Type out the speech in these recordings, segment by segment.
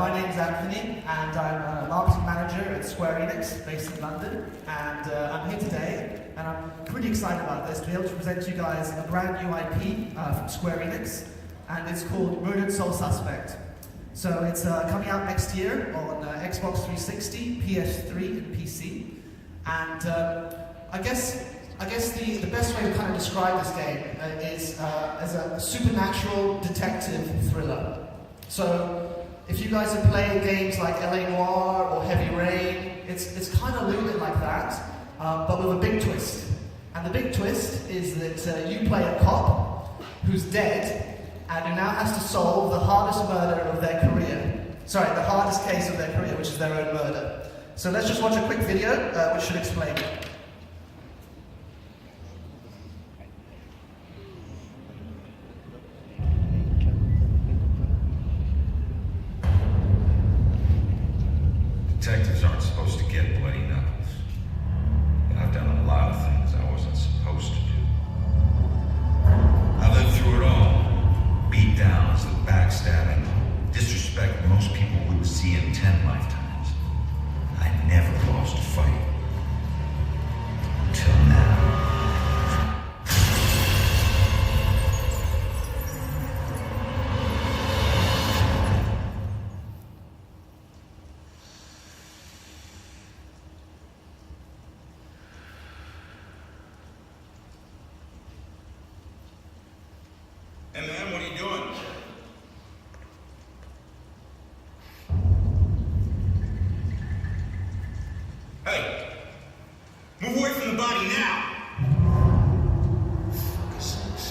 my name's Anthony, and I'm a marketing manager at Square Enix, based in London. And I'm here today, and I'm pretty excited about this, to be able to present to you guys a brand new IP from Square Enix, and it's called Murdered Soul Suspect. So it's coming out next year on Xbox 360, PS3, and PC. And I guess the best way to kind of describe this game is as a supernatural detective thriller. So if you guys have played games like LA Noire or Heavy Rain, it's kind of a little bit like that, but with a big twist. And the big twist is that you play a cop who's dead and who now has to solve the hardest murder of their career. Sorry, the hardest case of their career, which is their own murder. So let's just watch a quick video which should explain it. Detectives aren't supposed to get bloody knuckles. But I've done a lot of things I wasn't supposed to do. I lived through it all. Beatdowns, the backstabbing, disrespect most people wouldn't see in 10 lifetimes. I never lost a fight. Until now. Hey man, what are you doing? Hey, move away from the body now! Fucking sakes.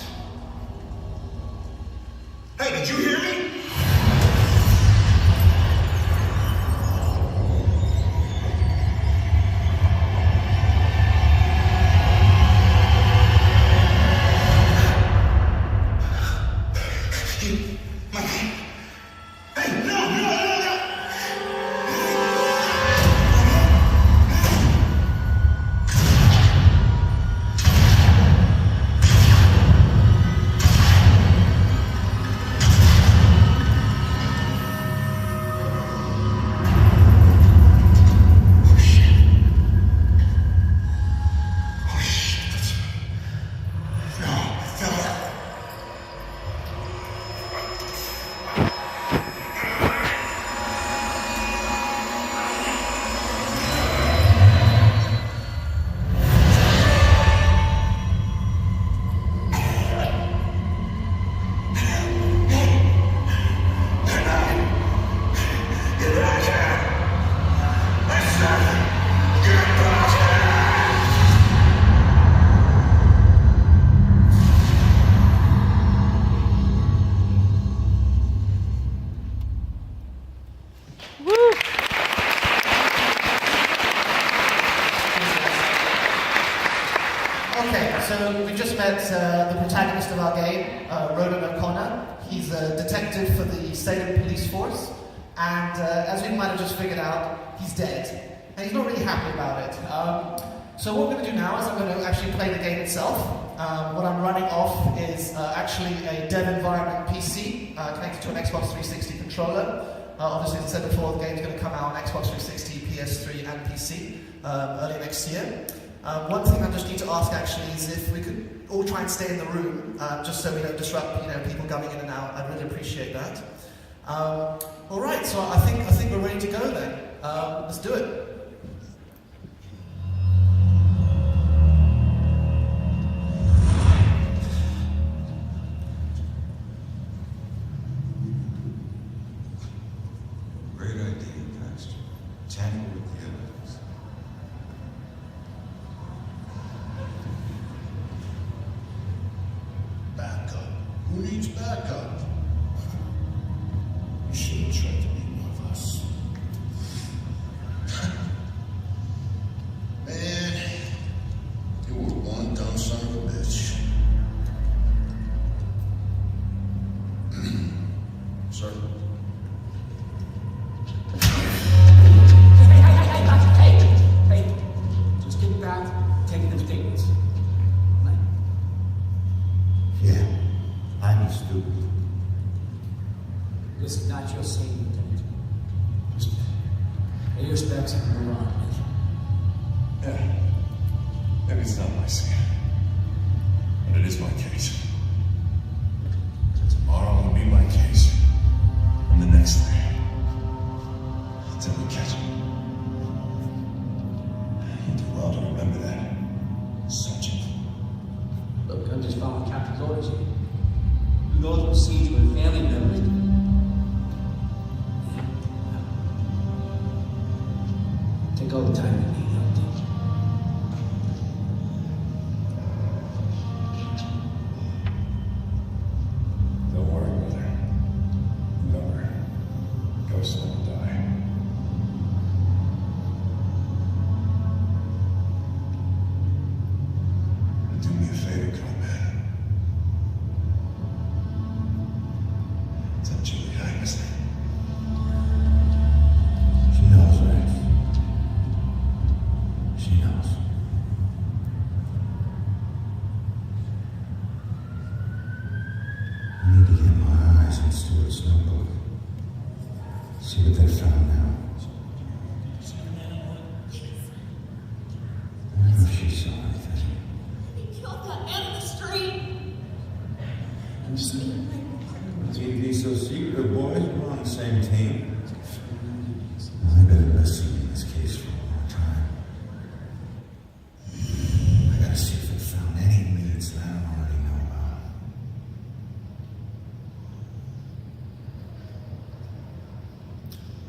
Hey, did you hear me? Okay, so we just met the protagonist of our game, Ronan O'Connor. He's a detective for the Salem Police Force, and as we might have just figured out, he's dead, and he's not really happy about it. So what we're going to do now is I'm going to actually play the game itself. What I'm running off is actually a dev environment PC connected to an Xbox 360 controller. Obviously, as I said before, the game's going to come out on Xbox 360, PS3, and PC early next year. One thing I just need to ask actually is if we could all try and stay in the room, just so we don't disrupt, people coming in and out. I'd really appreciate that. All right, so I think we're ready to go then. Let's do it. Great idea, Pastor. Tamper with the evidence. Backup? Who needs backup? You shouldn't try to be one of us. Man, you were one dumb son of a bitch. Sir? Hey, just get back, take them statements. Yeah, I'm stupid. This is not your statement, Lieutenant. Pay your respects and move on. Yeah. Maybe it's not my scene. But it is my case. Tomorrow will be my case. And the next day. Until we catch him. You do well to remember that. Sergeant. Look, I'm just following Captain's orders here. You go to the scenes with family members. Take all the time you need, I'll teach you. Don't worry, brother. Remember, ghosts don't die. And do me a favor, combat. Tell Julie I miss her. She knows, right? She knows. I need to get my eyes on Stuart's notebook. See what they found now. I don't know if she saw anything. They killed that man in the street. I'm just saying. Need to be so secretive, boys. We're on the same team. I've been investigating this case for a long time. I gotta see if they found any leads that I don't already know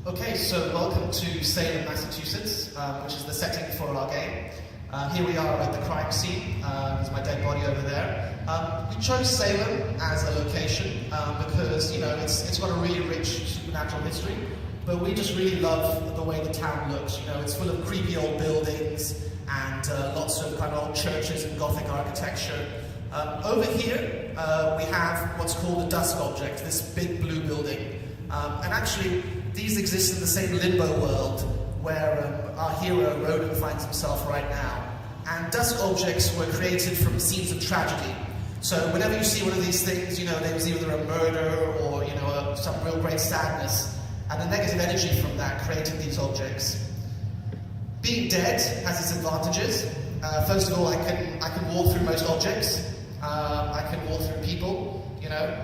about. Okay, so welcome to Salem, Massachusetts, which is the setting for our game. Here we are at the crime scene. There's my dead body over there. We chose Salem as a location because, you know, it's got a really rich supernatural history, but we just really love the way the town looks. You know, it's full of creepy old buildings and lots of kind of old churches and Gothic architecture. Over here, we have what's called a dusk object, this big blue building. And actually, these exist in the same limbo world where our hero, Roden, finds himself right now. And dusk objects were created from scenes of tragedy. So whenever you see one of these things, you know, there was either a murder or, you know, some real great sadness. And the negative energy from that created these objects. Being dead has its advantages. First of all, I can walk through most objects. I can walk through people, you know.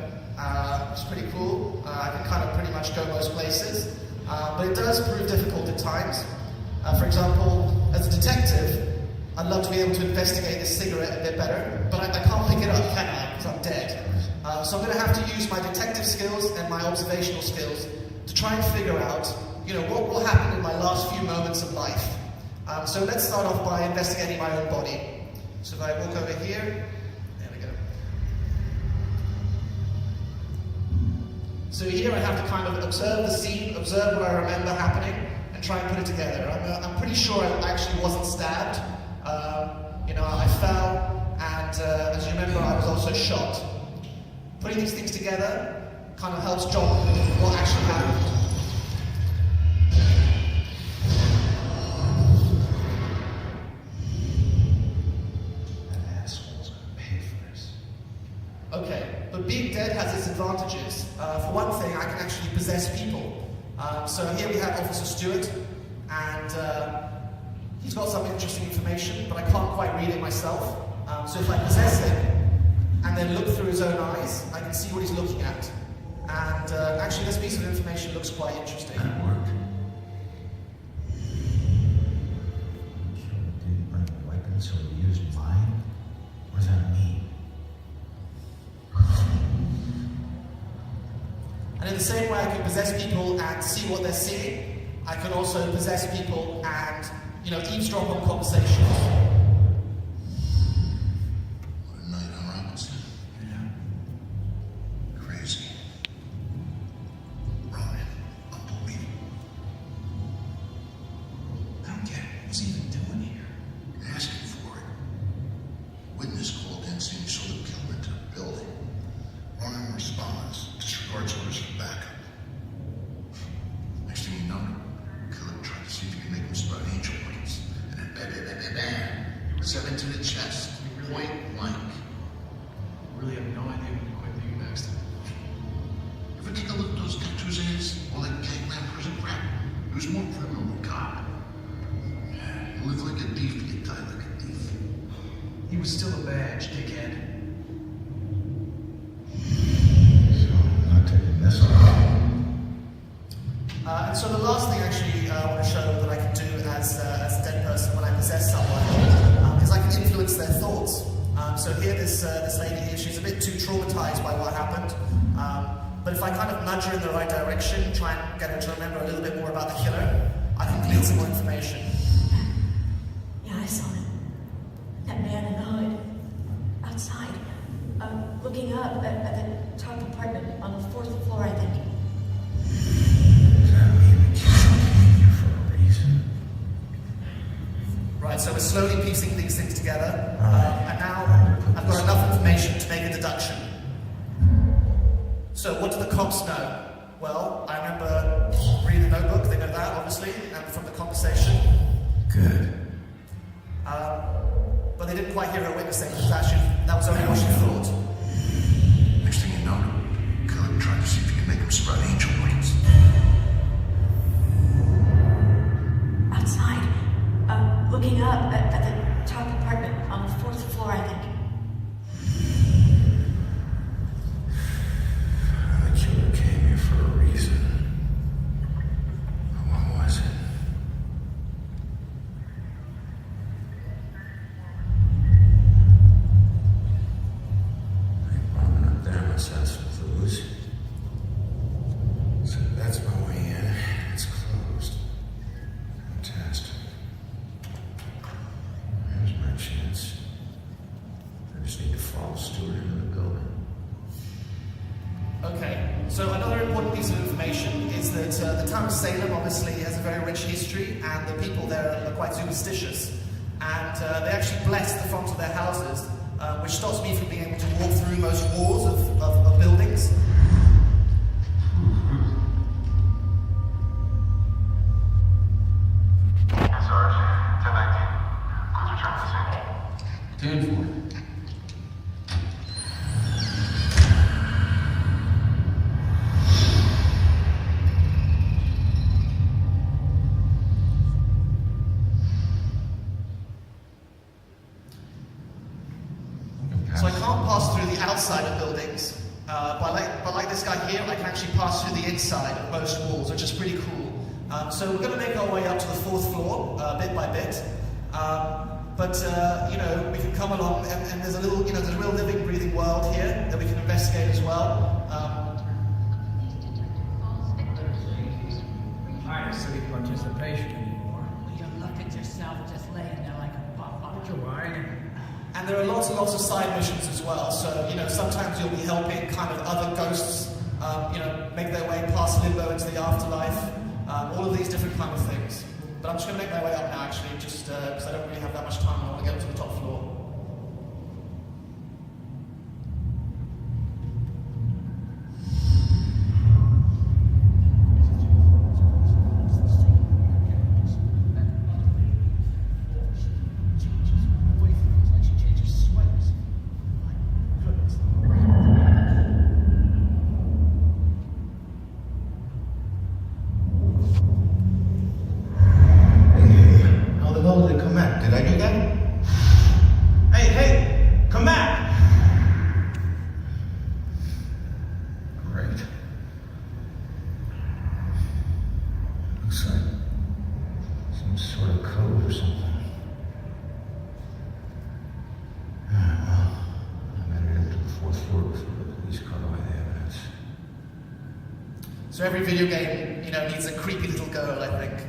It's pretty cool. I can kind of pretty much go most places. But it does prove difficult at times. For example, as a detective, I'd love to be able to investigate this cigarette a bit better, but I can't pick it up, can I? Because I'm dead. So I'm going to have to use my detective skills and my observational skills to try and figure out, you know, what will happen in my last few moments of life. So let's start off by investigating my own body. So if I walk over here, there we go. So here I have to kind of observe the scene, observe what I remember happening, and try and put it together. I'm pretty sure I actually wasn't stabbed. You know, I fell, and as you remember, I was also shot. Putting these things together kind of helps John what actually happened. That asshole's gonna pay for this. Okay, but being dead has its advantages. For one thing, I can actually possess people. So here we have Officer Stewart, and he's got some interesting information, but I can't quite read it myself. So if I possess him, and then look through his own eyes, I can see what he's looking at. And actually this piece of information looks quite interesting. That worked. Killer didn't bring a weapon, so he used mine? What does that mean? And in the same way I can possess people and see what they're seeing, I can also possess people and, you know, eavesdrop on conversations. What a night, huh, Ramos? Yeah. Crazy. Wrong. Unbelievable. I don't get it. What's he even doing here? Asking for it. Witness called in saying he saw the killer enter the building. Ronan responds, disregards orders for backup. Next thing you know, the killer tried to see if he could make him start angel wings. And then bam, bam, bam, bam, bam. badge, dickhead. So, not taking this off. And so the last thing actually I want to show that I can do as a dead person when I possess someone is I can influence their thoughts. So here this lady here, she's a bit too traumatized by what happened. But if I kind of nudge her in the right direction, try and get her to remember a little bit more about the killer, I can glean some more information. Yeah, I saw him. That man in the hood. Outside. Looking up at the top apartment on the 4th floor, I think. Does that mean the killer came here for a reason? Right, so we're slowly piecing these things together. And now I've got enough information to make a deduction. So what do the cops know? Well, I remember reading the notebook, they know that, obviously, and from the conversation. Good. But they didn't quite hear her witness saying that was only what she thought. Next thing you know, killer tried to see if he could make him spread angel wings. Outside. Looking up at the top apartment on the 4th floor, I think. The killer came here for a reason. What was it? Ain't bombing up there unless that's with Lewis. So that's my way in. It's closed. Fantastic. There's my chance. I just need to follow Stewart into the building. Okay, so another important piece of information is that the town of Salem obviously has a very rich history, and the people there are quite superstitious. And they actually bless the fronts of their houses, which stops me from being able to walk through most walls of buildings. Yes, Sarge. 1019. Please return to the scene. 10-4. So I can't pass through the outside of buildings, but like this guy here, I can actually pass through the inside of most walls, which is pretty cool. So we're going to make our way up to the 4th floor, bit by bit. You know, we can come along, and there's a little, you know, there's a real living, breathing world here that we can investigate as well. Higher civic participation anymore. You look at yourself just laying there like a buffer. Don't you whine. And there are lots and lots of side missions as well. So, you know, sometimes you'll be helping kind of other ghosts, you know, make their way past limbo into the afterlife. All of these different kind of things. But I'm just going to make my way up now, actually, just because I don't really have that much time. I want to get up to the top floor. How the hell did they come back? Did I do that? Hey, come back! Great. Looks like some sort of code or something. Well, I better get up to the 4th floor before the police cut away the evidence. So every video game, you know, needs a creepy little girl, I think.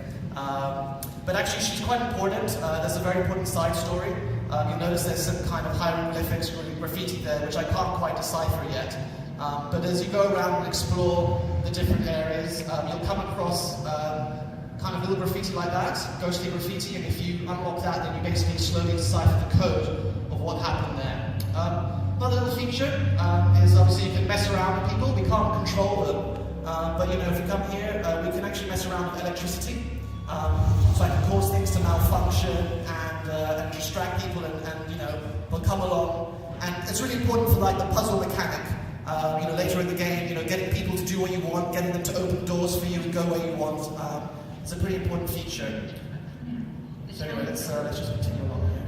But actually, she's quite important. There's a very important side story. You'll notice there's some kind of hieroglyphics or graffiti there, which I can't quite decipher yet. But as you go around and explore the different areas, you'll come across kind of little graffiti like that, ghostly graffiti, and if you unlock that, then you basically slowly decipher the code of what happened there. Another little feature is obviously you can mess around with people. We can't control them. But you know, if you come here, we can actually mess around with electricity. So I can cause things to malfunction and distract people, and you know, they'll come along. And it's really important for like the puzzle mechanic. You know, later in the game, you know, getting people to do what you want, getting them to open doors for you and go where you want. It's a pretty important feature. So anyway, let's just continue along here.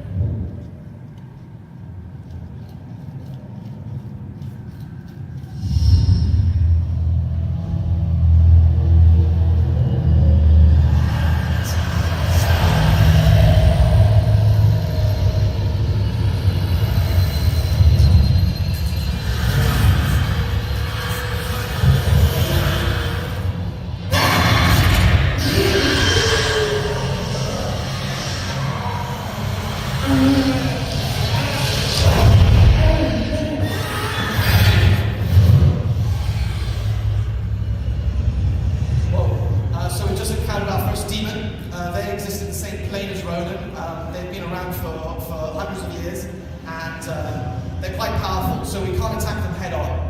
powerful, so we can't attack them head on.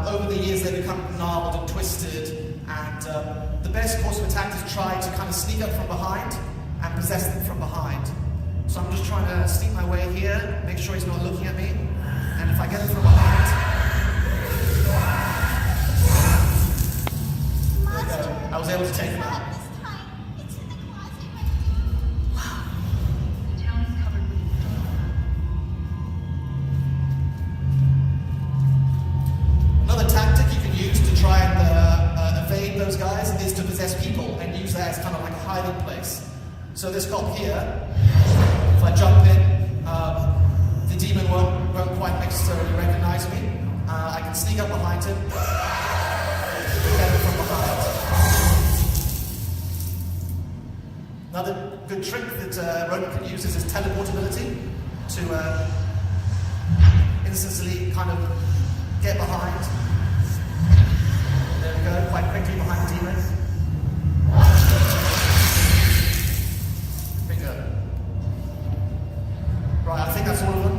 Over the years, they become gnarled and twisted, and the best course of attack is try to kind of sneak up from behind and possess them from behind. So I'm just trying to sneak my way here, make sure he's not looking at me, and if I get him from behind, there we go. I was able to take him out. Another tactic you can use to try and evade those guys is to possess people and use that as kind of like a hiding place. So this cop here, if I jump in, the demon won't quite necessarily recognize me. I can sneak up behind him, get him from behind. Another good trick that Ronan can use is his teleportability to instantly kind of get behind. There we go, quite quickly behind the demon. Bingo. Right, I think that's all of them.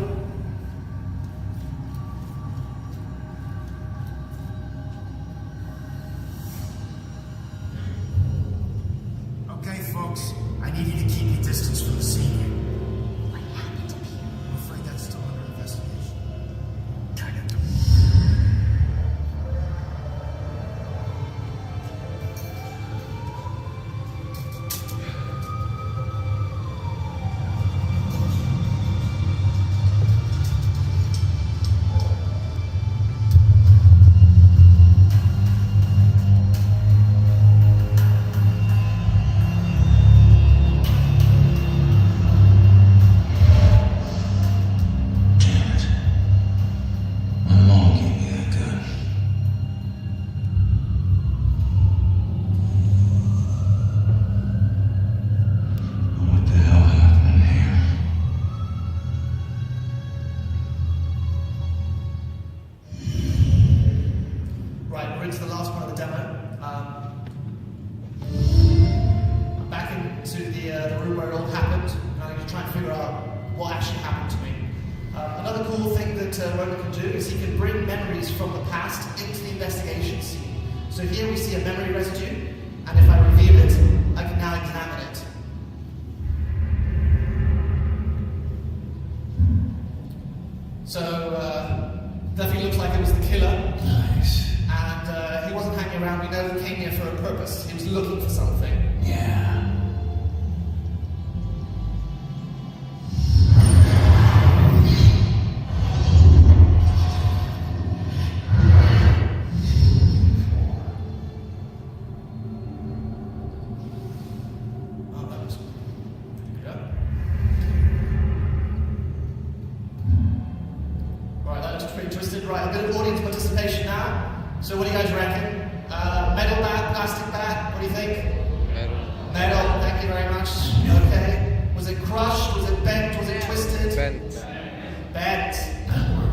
Okay, folks, I need you to keep your distance from the scene here. What happened up here? I'm afraid that's still under investigation. Right, we're into the last part of the demo. I'm back into the room where it all happened, and I'm going to try and figure out what actually happened to me. Another cool thing that Ronan can do is he can bring memories from the past into the investigation scene. So here we see a memory residue, and if I reveal it, I can now examine it. So, definitely looks like it was the killer. Nice. And he wasn't hanging around. We know he came here for a purpose. He was looking for something. Yeah. Oh, that was... Yeah. Right, that looks pretty twisted. Right, a bit of audience participation now. So what do you guys reckon? Metal bat, plastic bat, what do you think? Metal, thank you very much. Okay. Was it crushed? Was it bent? Was it twisted? Bent. Bent.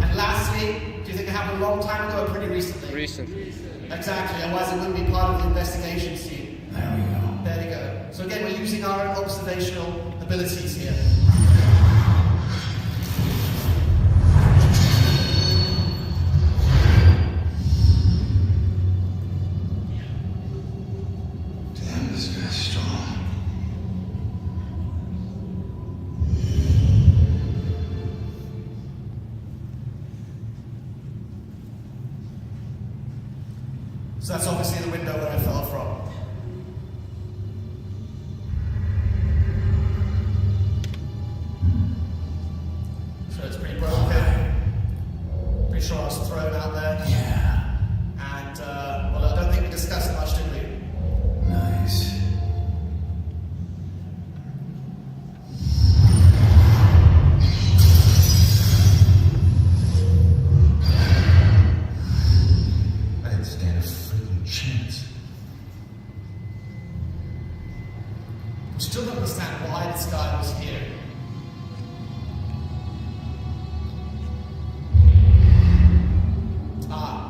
And lastly, do you think it happened a long time ago or pretty recently? Recently. Exactly, otherwise it wouldn't be part of the investigation scene. There we go. There you go. So again, we're using our own observational abilities here. Damn, this guy's strong. So that's obviously the window where I fell from. So it's pretty broken. Pretty sure I was thrown out there. Yeah. And, well, I don't think we discussed much, did we? Nice. I didn't stand a freaking chance. I still don't understand why this guy was here. Ah,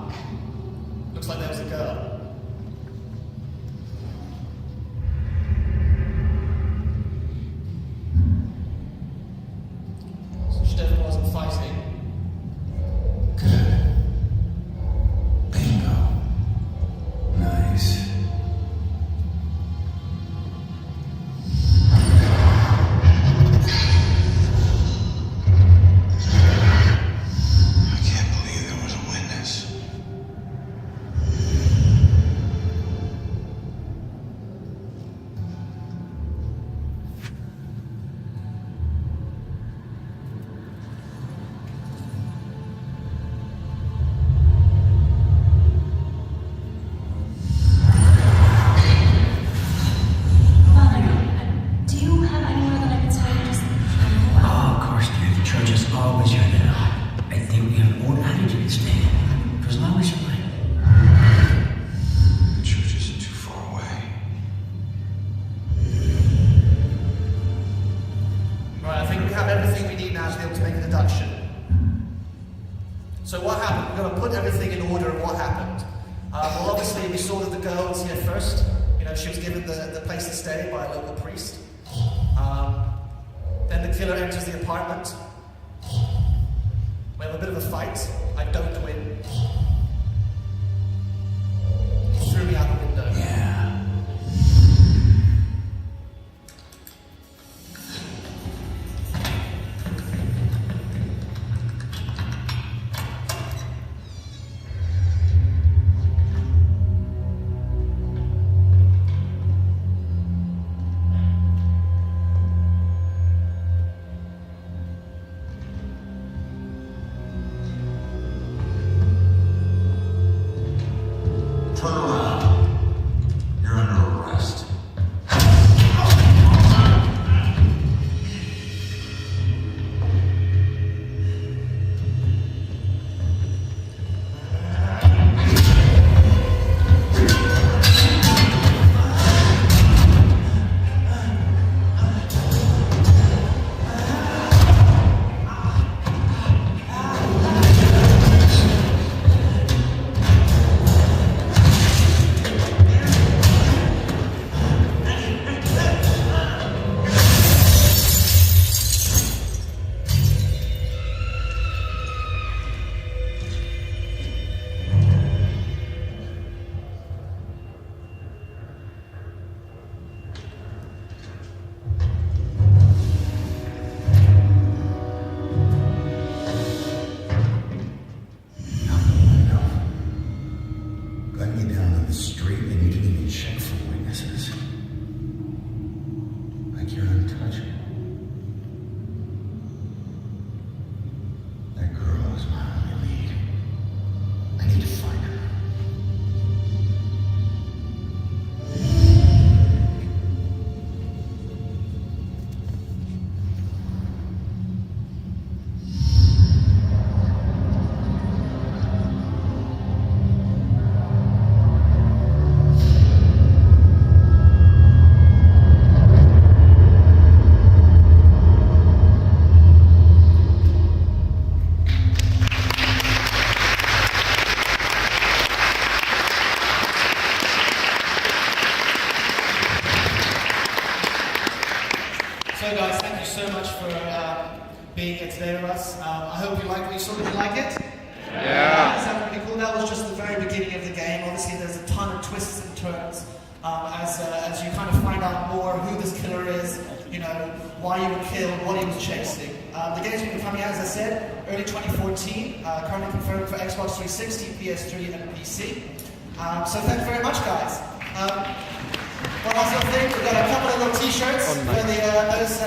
So what happened? We're going to put everything in order of what happened. Well, obviously, we saw that the girl was here first. You know, she was given the place to stay by a local priest. Then the killer enters the apartment. We have a bit of a fight. I don't win. He threw me out the window. Yeah. Turn around. You're under arrest. Got me down on the street and you didn't even check for witnesses. Like you're untouchable. That girl is my only lead. I need to find her. So guys, thank you so much for being here today with us. I hope you like what you saw. Did you like it? Yeah. Is that pretty cool? That was just the very beginning of the game. Obviously there's a ton of twists and turns as you kind of find out more who this killer is, you know, why he was killed, what he was chasing. The game's been coming out, as I said, early 2014, currently confirmed for Xbox 360, PS3 and PC. So thank you very much guys. One last little thing, we've got a couple of little t-shirts for those